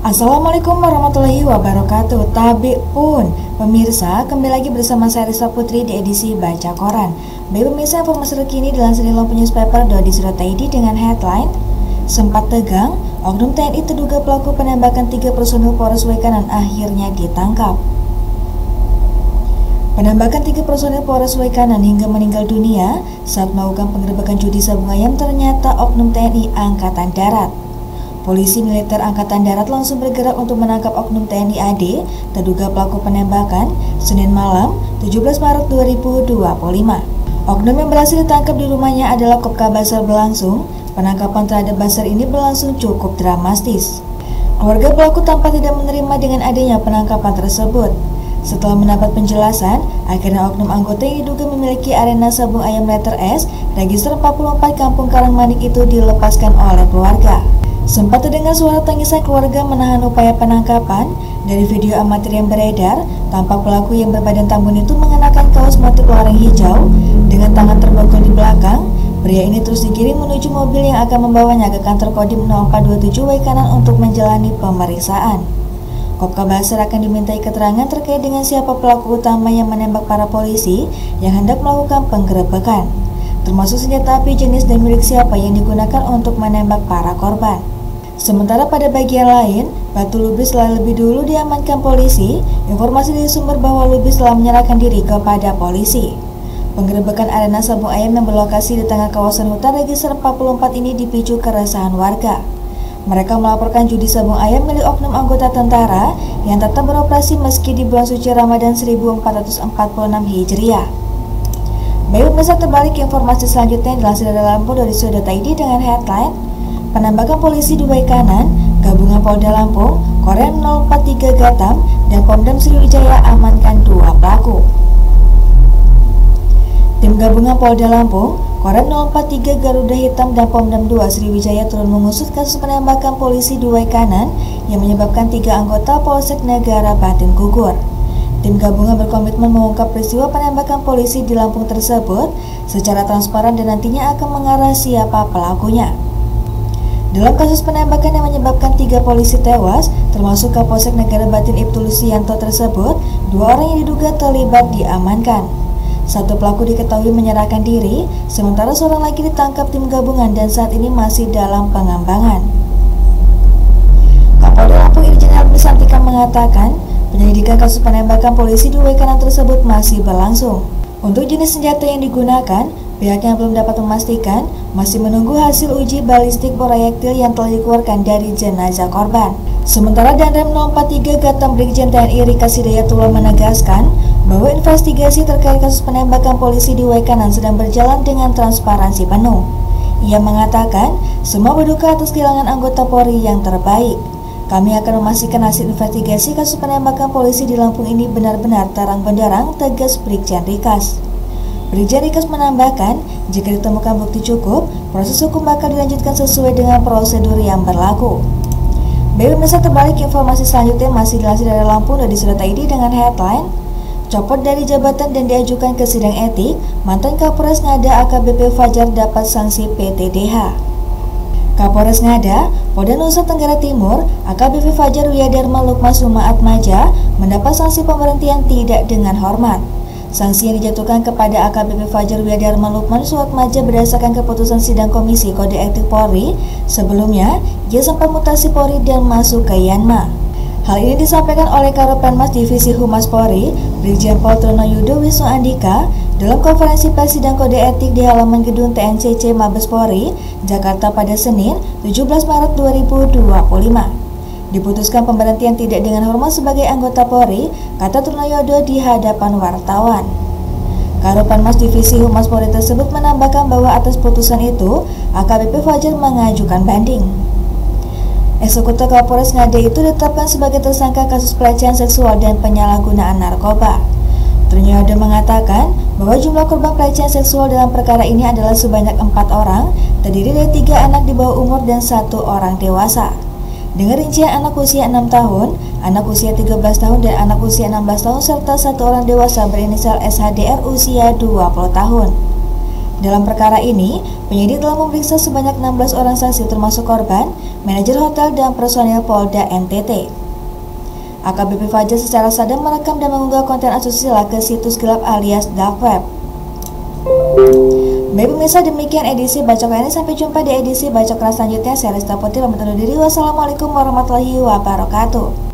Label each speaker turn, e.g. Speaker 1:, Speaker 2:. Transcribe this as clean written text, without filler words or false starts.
Speaker 1: Assalamualaikum warahmatullahi wabarakatuh. Tabik pun pemirsa, kembali lagi bersama saya Risa Putri di edisi Baca Koran. Baik pemirsa, informasi terkini dilansir dari newspaper.di.id dengan headline Sempat tegang, oknum TNI terduga pelaku penembakan 3 personil Polres Waikanan akhirnya ditangkap. Penembakan 3 personil Polres Waikanan hingga meninggal dunia saat melakukan penggerebekan judi sabung ayam ternyata oknum TNI Angkatan Darat. Polisi militer Angkatan Darat langsung bergerak untuk menangkap oknum TNI AD terduga pelaku penembakan Senin malam 17 Maret 2025. Oknum yang berhasil ditangkap di rumahnya adalah Kopka Basar berlangsung. Penangkapan terhadap Basar ini berlangsung cukup dramatis. Keluarga pelaku tampak tidak menerima dengan adanya penangkapan tersebut. Setelah mendapat penjelasan, akhirnya oknum anggota yang diduga memiliki arena sabung ayam letter S register 44 Kampung Karangmanik itu dilepaskan oleh keluarga. Sempat terdengar suara tangisan keluarga menahan upaya penangkapan. Dari video amatir yang beredar, tampak pelaku yang berbadan tambun itu mengenakan kaos motif loreng hijau dengan tangan terborgol di belakang. Pria ini terus digiring menuju mobil yang akan membawanya ke kantor Kodim 0427 Waikanan untuk menjalani pemeriksaan. Kopka Basar akan dimintai keterangan terkait dengan siapa pelaku utama yang menembak para polisi yang hendak melakukan penggerebekan, termasuk senjata api jenis dan milik siapa yang digunakan untuk menembak para korban. Sementara pada bagian lain, Batu Lubis telah lebih dulu diamankan polisi. Informasi dari sumber bahwa Lubis telah menyerahkan diri kepada polisi. Penggerebekan arena sabung ayam yang berlokasi di tengah kawasan hutan register 44 ini dipicu keresahan warga. Mereka melaporkan judi sabung ayam milik oknum anggota tentara yang tetap beroperasi meski di bulan suci Ramadan 1446 Hijriah. Baik pemirsa, terbalik informasi selanjutnya dilansir dari Lampung.id dengan headline Penembakan polisi di Waikanan, gabungan Polda Lampung, Korem 043 Gatam, dan Pomdam Sriwijaya amankan 2 pelaku. Tim gabungan Polda Lampung, Korem 043 Garuda Hitam, dan Pomdam 2 Sriwijaya turun mengusut kasus penembakan polisi di Waikanan yang menyebabkan 3 anggota Polsek Negara Batin gugur. Tim gabungan berkomitmen mengungkap peristiwa penembakan polisi di Lampung tersebut secara transparan dan nantinya akan mengarah siapa pelakunya. Dalam kasus penembakan yang menyebabkan 3 polisi tewas, termasuk Kapolsek Negara Batin Ibtu Lusianto tersebut, 2 orang yang diduga terlibat diamankan. 1 pelaku diketahui menyerahkan diri, sementara seorang lagi ditangkap tim gabungan dan saat ini masih dalam pengembangan. Kapolda Lampung Irjen Helmi Santika mengatakan, penyelidikan kasus penembakan polisi di Waikanan tersebut masih berlangsung. Untuk jenis senjata yang digunakan, pihaknya belum dapat memastikan, masih menunggu hasil uji balistik proyektil yang telah dikeluarkan dari jenazah korban. Sementara Danrem 043 Gatam Brigjen TNI Rika Hidayatullah menegaskan bahwa investigasi terkait kasus penembakan polisi di Waikanan sedang berjalan dengan transparansi penuh. Ia mengatakan, semua berduka atas kehilangan anggota Polri yang terbaik. Kami akan memastikan hasil investigasi kasus penembakan polisi di Lampung ini benar-benar terang benderang, tegas Brigjen Rikas. Brigjen Rikas menambahkan, jika ditemukan bukti cukup, proses hukum bakal dilanjutkan sesuai dengan prosedur yang berlaku. Baik pemirsa, terbalik informasi selanjutnya masih dilansir dari Lampung.id dengan headline Copot dari jabatan dan diajukan ke sidang etik, mantan Kapolres Ngada AKBP Fajar dapat sanksi PTDH. Kapolres Ngada, Polda Nusa Tenggara Timur, AKBP Fajar Wiyadarma Lukman Sumaatmaja mendapat sanksi pemberhentian tidak dengan hormat. Sanksi yang dijatuhkan kepada AKBP Fajar Wiyadarma Lukman Sumaatmaja berdasarkan keputusan sidang Komisi Kode Etik Polri. Sebelumnya, ia sempat mutasi Polri dan masuk ke Yanma. Hal ini disampaikan oleh Karopenmas Divisi Humas Polri, Brigjen Pol Trono Yudo Wisnu Andika, dalam konferensi pers sidang kode etik di halaman gedung TNCC Mabes Polri, Jakarta pada Senin, 17 Maret 2025. Diputuskan pemberhentian tidak dengan hormat sebagai anggota Polri, kata Trono Yudo di hadapan wartawan. Karopenmas Divisi Humas Polri tersebut menambahkan bahwa atas putusan itu, AKBP Fajar mengajukan banding. Eksekutor Kapolres Ngada itu ditetapkan sebagai tersangka kasus pelecehan seksual dan penyalahgunaan narkoba. Trono Yudo mengatakan bahwa jumlah korban pelecehan seksual dalam perkara ini adalah sebanyak 4 orang, terdiri dari 3 anak di bawah umur dan 1 orang dewasa. Dengan rincian anak usia 6 tahun, anak usia 13 tahun, dan anak usia 16 tahun serta 1 orang dewasa berinisial SHDR usia 20 tahun. Dalam perkara ini, penyidik telah memeriksa sebanyak 16 orang saksi termasuk korban, manajer hotel, dan personil Polda NTT. AKBP Fajar secara sadar merekam dan mengunggah konten asusila ke situs gelap alias dark web. Baik pemirsa, demikian edisi Bacok ini. Sampai jumpa di edisi Bacok selanjutnya. Saya Rista Putri pamit undur diri. Wassalamualaikum warahmatullahi wabarakatuh.